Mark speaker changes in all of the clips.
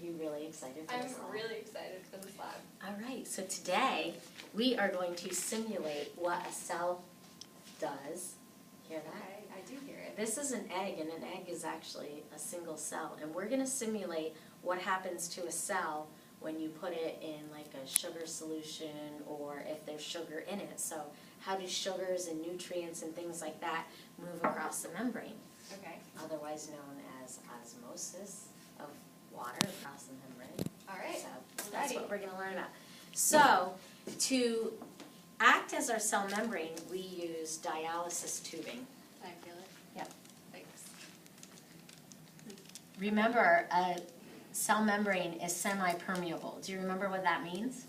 Speaker 1: you really excited for this lab?
Speaker 2: I'm really excited for this lab.
Speaker 1: All right, so today we are going to simulate what a cell does. Hear that?
Speaker 2: I do hear it.
Speaker 1: This is an egg, and an egg is actually a single cell. And we're going to simulate what happens to a cell when you put it in like a sugar solution or if there's sugar in it. So how do sugars and nutrients and things like that move across the membrane?
Speaker 2: Okay.
Speaker 1: Otherwise known as osmosis of water across the membrane.
Speaker 2: All right.
Speaker 1: So that's what we're going to learn about. So to act as our cell membrane, we use dialysis tubing.
Speaker 2: Can I feel it?
Speaker 1: Yep.
Speaker 2: Thanks.
Speaker 1: Remember, a cell membrane is semi-permeable. Do you remember what that means?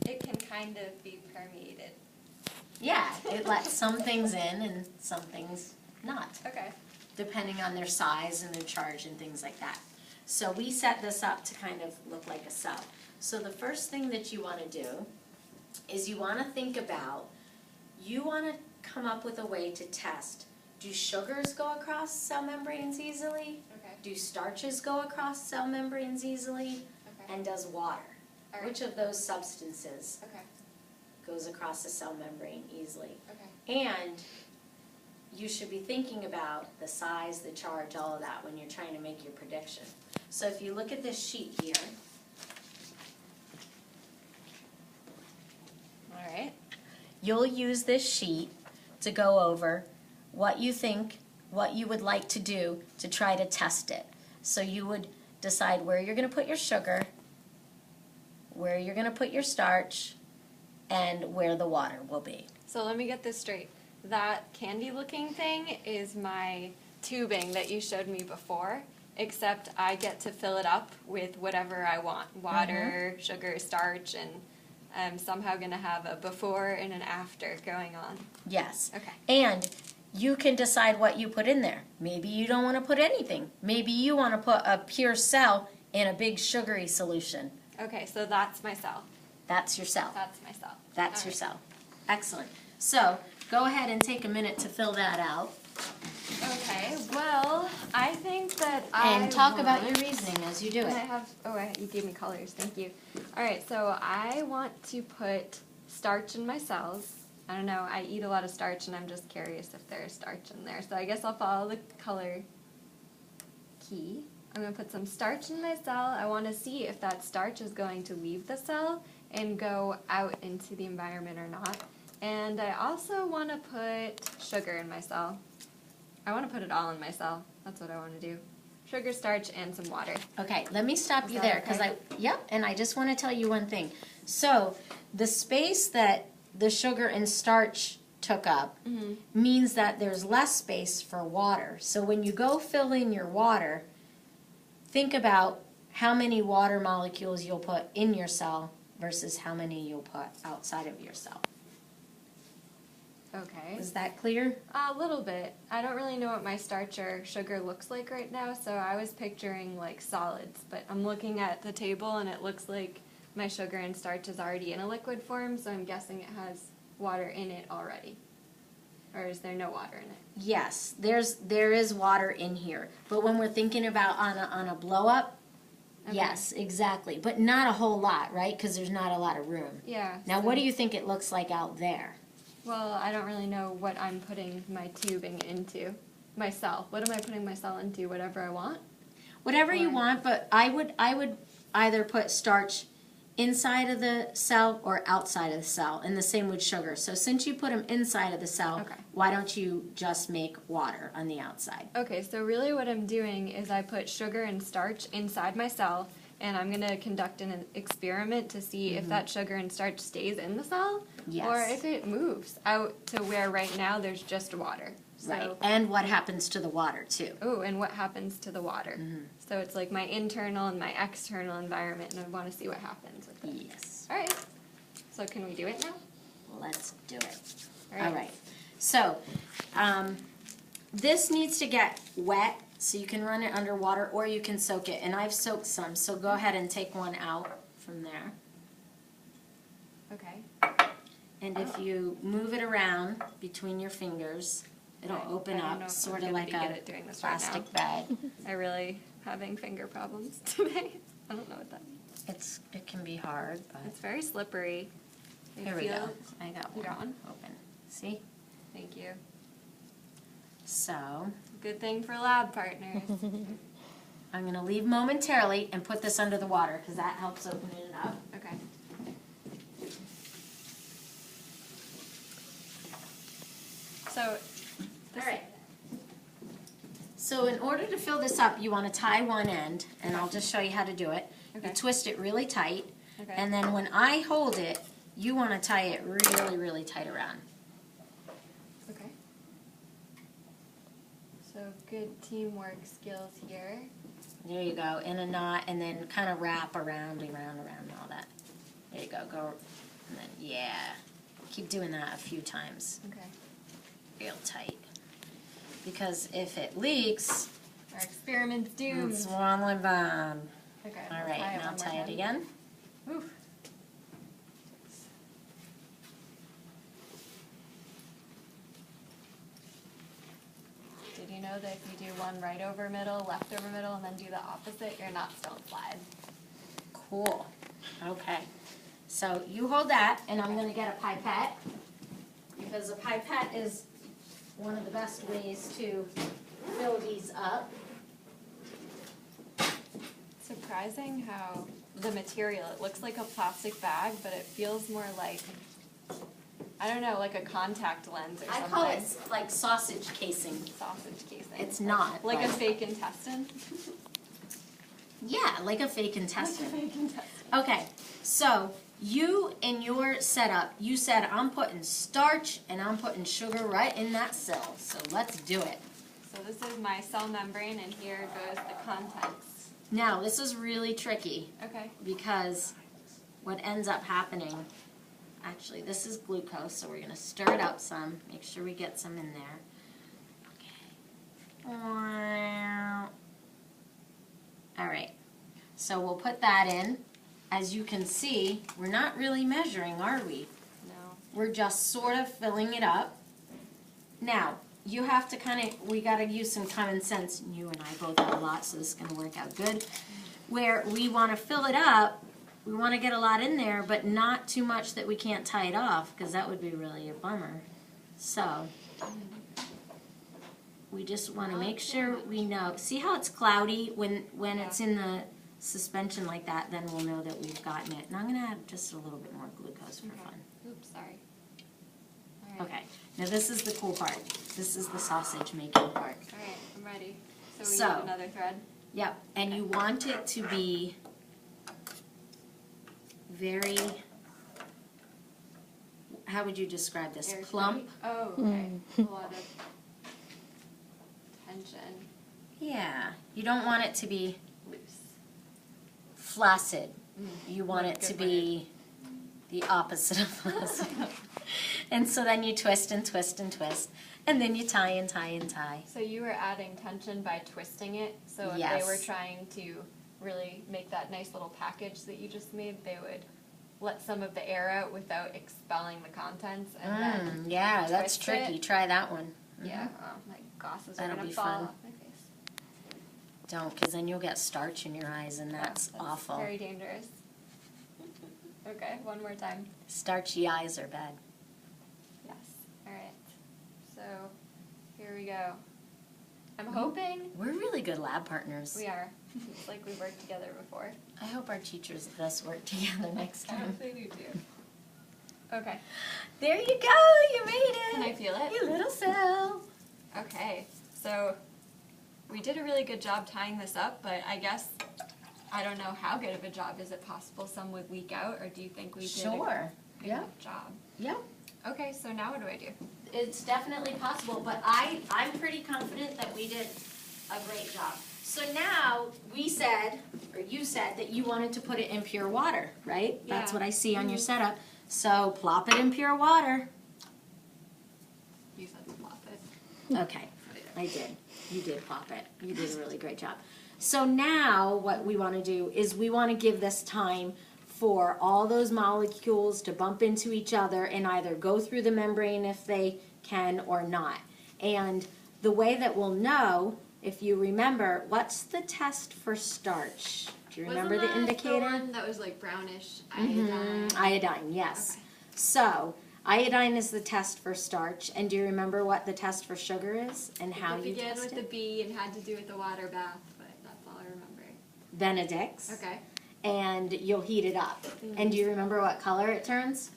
Speaker 2: It can kind of be permeated.
Speaker 1: Yeah, it lets some things in and some things not,
Speaker 2: Okay.
Speaker 1: depending on their size and their charge and things like that. So we set this up to kind of look like a cell. So the first thing that you want to do is you want to think about, you want to come up with a way to test, do sugars go across cell membranes easily?
Speaker 2: Okay.
Speaker 1: Do starches go across cell membranes easily?
Speaker 2: Okay.
Speaker 1: And does water?
Speaker 2: All right.
Speaker 1: Which of those substances
Speaker 2: Okay.
Speaker 1: goes across the cell membrane easily?
Speaker 2: Okay.
Speaker 1: And you should be thinking about the size, the charge, all of that when you're trying to make your prediction. So if you look at this sheet here,
Speaker 2: All right.
Speaker 1: you'll use this sheet to go over what you think, what you would like to do to try to test it. So you would decide where you're going to put your sugar, where you're going to put your starch, and where the water will be.
Speaker 2: So let me get this straight. That candy-looking thing is my tubing that you showed me before, except I get to fill it up with whatever I want. Water, sugar, starch, and I'm somehow going to have a before and an after going on.
Speaker 1: Yes.
Speaker 2: Okay.
Speaker 1: And you can decide what you put in there. Maybe you don't want to put anything. Maybe you want to put a pure cell in a big sugary solution.
Speaker 2: Okay, so that's my cell.
Speaker 1: That's your cell.
Speaker 2: That's my cell.
Speaker 1: That's
Speaker 2: All
Speaker 1: your
Speaker 2: right.
Speaker 1: cell. Excellent. So go ahead and take a minute to fill that out.
Speaker 2: Okay, well, I think that
Speaker 1: And talk about your reasoning as you do
Speaker 2: And
Speaker 1: it.
Speaker 2: I have, you gave me colors, thank you. All right, so I want to put starch in my cells. I don't know, I eat a lot of starch and I'm just curious if there's starch in there. So I guess I'll follow the color key. I'm going to put some starch in my cell. I want to see if that starch is going to leave the cell and go out into the environment or not. And I also want to put sugar in my cell. I want to put it all in my cell. That's what I want to do. Sugar, starch, and some water.
Speaker 1: Okay, let me stop you
Speaker 2: that
Speaker 1: there because
Speaker 2: okay?
Speaker 1: and I just want to tell you one thing. So the space that the sugar and starch took up means that there's less space for water. So when you go fill in your water, think about how many water molecules you'll put in your cell versus how many you'll put outside of your cell.
Speaker 2: Okay.
Speaker 1: Is that clear?
Speaker 2: A little bit. I don't really know what my starch or sugar looks like right now, so I was picturing like solids, but I'm looking at the table and it looks like my sugar and starch is already in a liquid form, so I'm guessing it has water in it already. Or is there no water in it?
Speaker 1: Yes, there is water in here. But when we're thinking about on a blow up,
Speaker 2: Okay.
Speaker 1: yes, exactly. But not a whole lot, right? Because there's not a lot of room.
Speaker 2: Yeah.
Speaker 1: Now,
Speaker 2: so-
Speaker 1: what do you think it looks like out there?
Speaker 2: Well, I don't really know what I'm putting my tubing into. My cell. What am I putting my cell into? Whatever I want?
Speaker 1: Whatever you
Speaker 2: Or-
Speaker 1: want, but I would either put starch inside of the cell or outside of the cell, and the same with sugar. So since you put them inside of the cell,
Speaker 2: Okay.
Speaker 1: why don't you just make water on the outside?
Speaker 2: Okay, so really what I'm doing is I put sugar and starch inside my cell, and I'm going to conduct an experiment to see if that sugar and starch stays in the cell,
Speaker 1: Yes.
Speaker 2: or if it moves out to where right now there's just water. So,
Speaker 1: Right. And what happens to the water, too.
Speaker 2: oh, and what happens to the water. So it's like my internal and my external environment, and I want to see what happens with it.
Speaker 1: Yes.
Speaker 2: All right, so can we do it now?
Speaker 1: Let's do it.
Speaker 2: All right.
Speaker 1: All right. So, this needs to get wet, so you can run it under water or you can soak it. And I've soaked some, so go ahead and take one out from there.
Speaker 2: Okay.
Speaker 1: And if you move it around between your fingers, It'll
Speaker 2: I
Speaker 1: open
Speaker 2: don't know
Speaker 1: up
Speaker 2: if I'm
Speaker 1: sort of
Speaker 2: gonna
Speaker 1: like
Speaker 2: be good
Speaker 1: a
Speaker 2: at doing this right now.
Speaker 1: plastic bag.
Speaker 2: I really having finger problems today. I don't know what that means.
Speaker 1: It can be hard, but
Speaker 2: It's very slippery. I
Speaker 1: here we go.
Speaker 2: feel-
Speaker 1: I got
Speaker 2: You
Speaker 1: one,
Speaker 2: got one?
Speaker 1: open. See?
Speaker 2: Thank you.
Speaker 1: So
Speaker 2: Good thing for lab partners.
Speaker 1: I'm going to leave momentarily and put this under the water because that helps open it up.
Speaker 2: Okay. So,
Speaker 1: All right. So in order to fill this up, you want to tie one end, and I'll just show you how to do it.
Speaker 2: Okay.
Speaker 1: You twist it really tight,
Speaker 2: okay.
Speaker 1: and then when I hold it, you want to tie it really, really tight around.
Speaker 2: Okay. So good teamwork skills here.
Speaker 1: There you go, in a knot, and then kind of wrap around, and all that. There you go, and then, yeah. Keep doing that a few times,
Speaker 2: Okay.
Speaker 1: real tight. Because if it leaks,
Speaker 2: Our experiment's doomed.
Speaker 1: it's one bad.
Speaker 2: Okay.
Speaker 1: All
Speaker 2: I'll
Speaker 1: right,
Speaker 2: tie it
Speaker 1: now
Speaker 2: one more
Speaker 1: tie it
Speaker 2: time.
Speaker 1: again.
Speaker 2: Oof. Did you know that if you do one right over middle, left over middle, and then do the opposite, your knots don't slide?
Speaker 1: Cool. Okay. So you hold that, and I'm going to get a pipette, because a pipette is one of the best ways to fill these up.
Speaker 2: Surprising how the material, it looks like a plastic bag, but it feels more like, I don't know, like a contact lens or
Speaker 1: I
Speaker 2: something.
Speaker 1: call it like sausage casing.
Speaker 2: Sausage casing.
Speaker 1: It's not.
Speaker 2: Like a
Speaker 1: but-
Speaker 2: fake intestine?
Speaker 1: Yeah, like a fake intestine.
Speaker 2: Like a fake intestine.
Speaker 1: Okay, so you in your setup, you said I'm putting starch and I'm putting sugar right in that cell. So let's do it.
Speaker 2: So this is my cell membrane, and here goes the contents.
Speaker 1: Now, this is really tricky
Speaker 2: Okay. because
Speaker 1: because what ends up happening, actually, this is glucose, so we're going to stir it up some, make sure we get some in there. Okay. All right, so we'll put that in. As you can see, we're not really measuring, are we?
Speaker 2: No.
Speaker 1: We're just sort of filling it up. Now, you have to we got to use some common sense. You and I both have a lot, so this is going to work out good. Where we want to fill it up, we want to get a lot in there, but not too much that we can't tie it off, because that would be really a bummer. So, we just want to make sure we know. See how it's cloudy when it's in the suspension like that, then we'll know that we've gotten it. And I'm going to add just a little bit more glucose for fun.
Speaker 2: Oops, sorry. All right.
Speaker 1: Okay, now this is the cool part. This is the sausage making part.
Speaker 2: All right, I'm ready. So we
Speaker 1: So-
Speaker 2: need another thread.
Speaker 1: Yep, and you want it to be very, how would you describe this?
Speaker 2: Airtight.
Speaker 1: Plump?
Speaker 2: Oh, okay. A lot of tension.
Speaker 1: Yeah, you don't want it to be
Speaker 2: Loose.
Speaker 1: flaccid. You want
Speaker 2: Like
Speaker 1: it to
Speaker 2: good
Speaker 1: be the opposite of flaccid. And so then you twist and twist and twist, and then you tie and tie and tie.
Speaker 2: So you were adding tension by twisting it. So if
Speaker 1: Yes.
Speaker 2: they were trying to really make that nice little package that you just made, they would let some of the air out without expelling the contents, and then
Speaker 1: Yeah, that's
Speaker 2: twist
Speaker 1: tricky.
Speaker 2: it.
Speaker 1: Try that one.
Speaker 2: yeah, my glasses
Speaker 1: That'll
Speaker 2: are gonna
Speaker 1: be
Speaker 2: fall
Speaker 1: fun.
Speaker 2: off my face.
Speaker 1: Don't, because then you'll get starch in your eyes, and that's awful.
Speaker 2: Very dangerous. Okay, one more time.
Speaker 1: Starchy eyes are bad.
Speaker 2: Yes. All right. So here we go. I'm hoping
Speaker 1: We're really good lab partners.
Speaker 2: we are. It's like we've worked together before.
Speaker 1: I hope our teachers let us work together next
Speaker 2: I
Speaker 1: time.
Speaker 2: hope they do too. Okay.
Speaker 1: There you go, you made it.
Speaker 2: Can I feel it?
Speaker 1: You little cell.
Speaker 2: Okay. So we did a really good job tying this up, but I guess I don't know how good of a job. Is it possible some would leak out, or do you think we did
Speaker 1: Sure.
Speaker 2: a good
Speaker 1: Yeah.
Speaker 2: enough job?
Speaker 1: Yep.
Speaker 2: Okay, so now what do I do?
Speaker 1: It's definitely possible, but I'm pretty confident that we did a great job. So now we said, or you said, that you wanted to put it in pure water, right? That's
Speaker 2: Yeah.
Speaker 1: what I see on your setup. So plop it in pure water.
Speaker 2: You said to plop it.
Speaker 1: Okay, I did. You did plop it. You did a really great job. So now what we want to do is we want to give this time for all those molecules to bump into each other and either go through the membrane if they can or not. And the way that we'll know, if you remember, what's the test for starch? Do you remember the indicator?
Speaker 2: The one that was like brownish iodine?
Speaker 1: Iodine, yes.
Speaker 2: Okay.
Speaker 1: So, iodine is the test for starch. And do you remember what the test for sugar is and how you
Speaker 2: began
Speaker 1: test
Speaker 2: with
Speaker 1: it?
Speaker 2: the B and had to do with the water bath, but that's all I remember.
Speaker 1: Benedict's.
Speaker 2: Okay.
Speaker 1: And you'll heat it up. And do you remember what color it turns?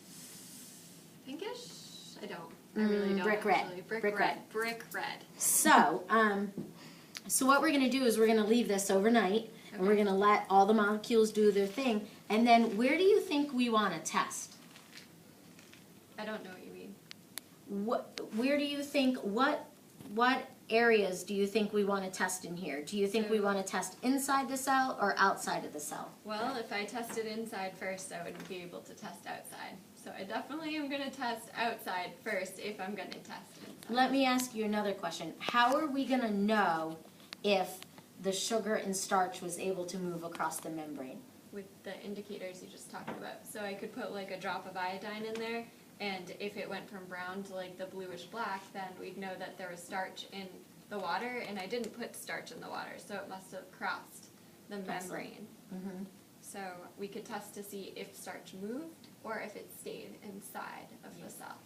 Speaker 2: Pinkish? I don't. I really don't.
Speaker 1: Brick red.
Speaker 2: Actually. Brick
Speaker 1: Brick
Speaker 2: red. Brick red.
Speaker 1: So, so what we're going to do is we're going to leave this overnight, and we're going to let all the molecules do their thing. And then where do you think we want to test?
Speaker 2: I don't know what you mean.
Speaker 1: Where do you think, what areas do you think we want to test in here? Do you think we want to test inside the cell or outside of the cell?
Speaker 2: Well, if I tested inside first, I wouldn't be able to test outside. So I definitely am going to test outside first if I'm going to test inside.
Speaker 1: Let me ask you another question. How are we going to know if the sugar and starch was able to move across the membrane?
Speaker 2: With the indicators you just talked about. So I could put like a drop of iodine in there, and if it went from brown to like the bluish black, then we'd know that there was starch in the water, and I didn't put starch in the water, so it must have crossed the membrane.
Speaker 1: Mm-hmm.
Speaker 2: So we could test to see if starch moved or if it stayed inside of the cell.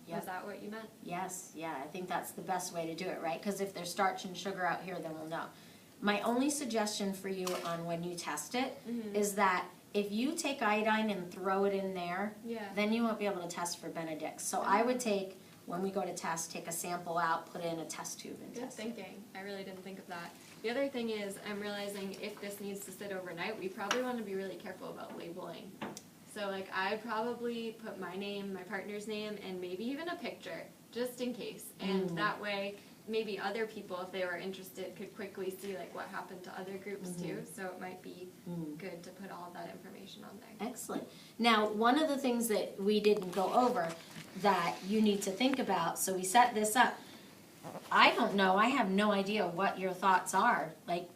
Speaker 1: Yep.
Speaker 2: Is that what you meant?
Speaker 1: Yes, yeah, I think that's the best way to do it, right? Because if there's starch and sugar out here, then we'll know. My only suggestion for you on when you test it is that if you take iodine and throw it in there, then you won't be able to test for Benedict's. So I would take, when we go to test, take a sample out, put it in a test tube and
Speaker 2: Good
Speaker 1: test it.
Speaker 2: thinking. I really didn't think of that. The other thing is, I'm realizing if this needs to sit overnight, we probably want to be really careful about labeling. So like I'd probably put my name, my partner's name, and maybe even a picture, just in case. And that way, maybe other people, if they were interested, could quickly see like what happened to other groups too. So it might be good to put all of that information on there.
Speaker 1: Excellent. Now, one of the things that we didn't go over that you need to think about, so we set this up. I don't know, I have no idea what your thoughts are. Like,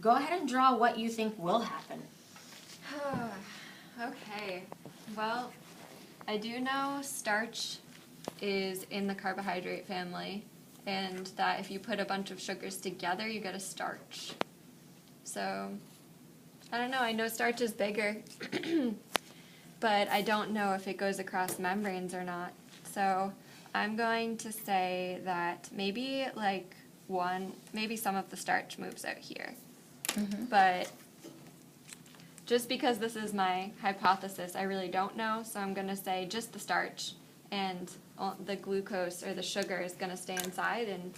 Speaker 1: go ahead and draw what you think will happen.
Speaker 2: Okay, well, I do know starch is in the carbohydrate family, and that if you put a bunch of sugars together, you get a starch. So, I don't know, I know starch is bigger, but I don't know if it goes across membranes or not. So, I'm going to say that maybe maybe some of the starch moves out here. But just because this is my hypothesis, I really don't know, so I'm going to say just the starch, and the glucose or the sugar is going to stay inside, and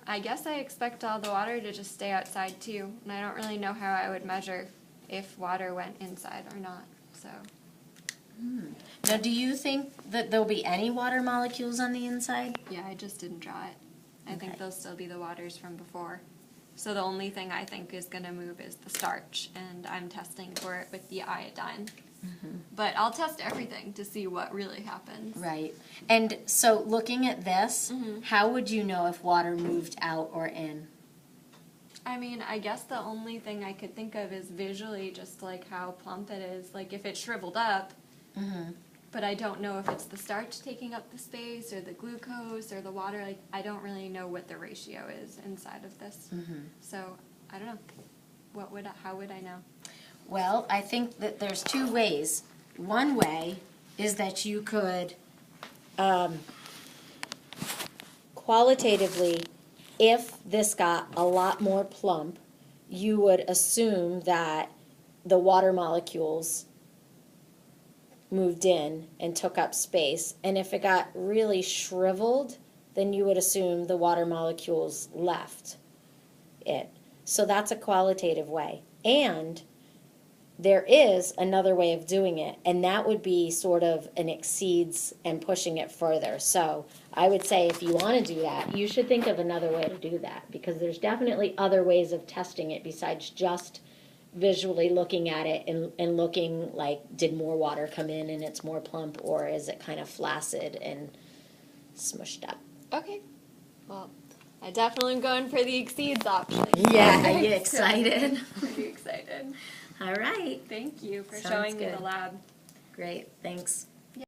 Speaker 2: I guess I expect all the water to just stay outside too, and I don't really know how I would measure if water went inside or not, so.
Speaker 1: Now, do you think that there'll be any water molecules on the inside?
Speaker 2: Yeah, I just didn't draw it. I think they'll still be the waters from before. So the only thing I think is going to move is the starch, and I'm testing for it with the iodine. But I'll test everything to see what really happens.
Speaker 1: Right. And so looking at this, how would you know if water moved out or in?
Speaker 2: I mean, I guess the only thing I could think of is visually just like how plump it is. Like if it shriveled up, but I don't know if it's the starch taking up the space or the glucose or the water. Like I don't really know what the ratio is inside of this. So I don't know. How would I know?
Speaker 1: Well, I think that there's two ways. One way is that you could qualitatively, if this got a lot more plump, you would assume that the water molecules moved in and took up space. And if it got really shriveled, then you would assume the water molecules left it. So that's a qualitative way. And there is another way of doing it, and that would be sort of an exceeds and pushing it further. So I would say if you want to do that, you should think of another way to do that, because there's definitely other ways of testing it besides just visually looking at it and looking like, did more water come in and it's more plump, or is it kind of flaccid and smushed up?
Speaker 2: Okay. Well, I definitely am going for the exceeds option.
Speaker 1: Yeah, are you excited?
Speaker 2: Pretty excited.
Speaker 1: All right.
Speaker 2: Thank you for
Speaker 1: Sounds
Speaker 2: showing me
Speaker 1: good.
Speaker 2: the lab.
Speaker 1: Great, thanks.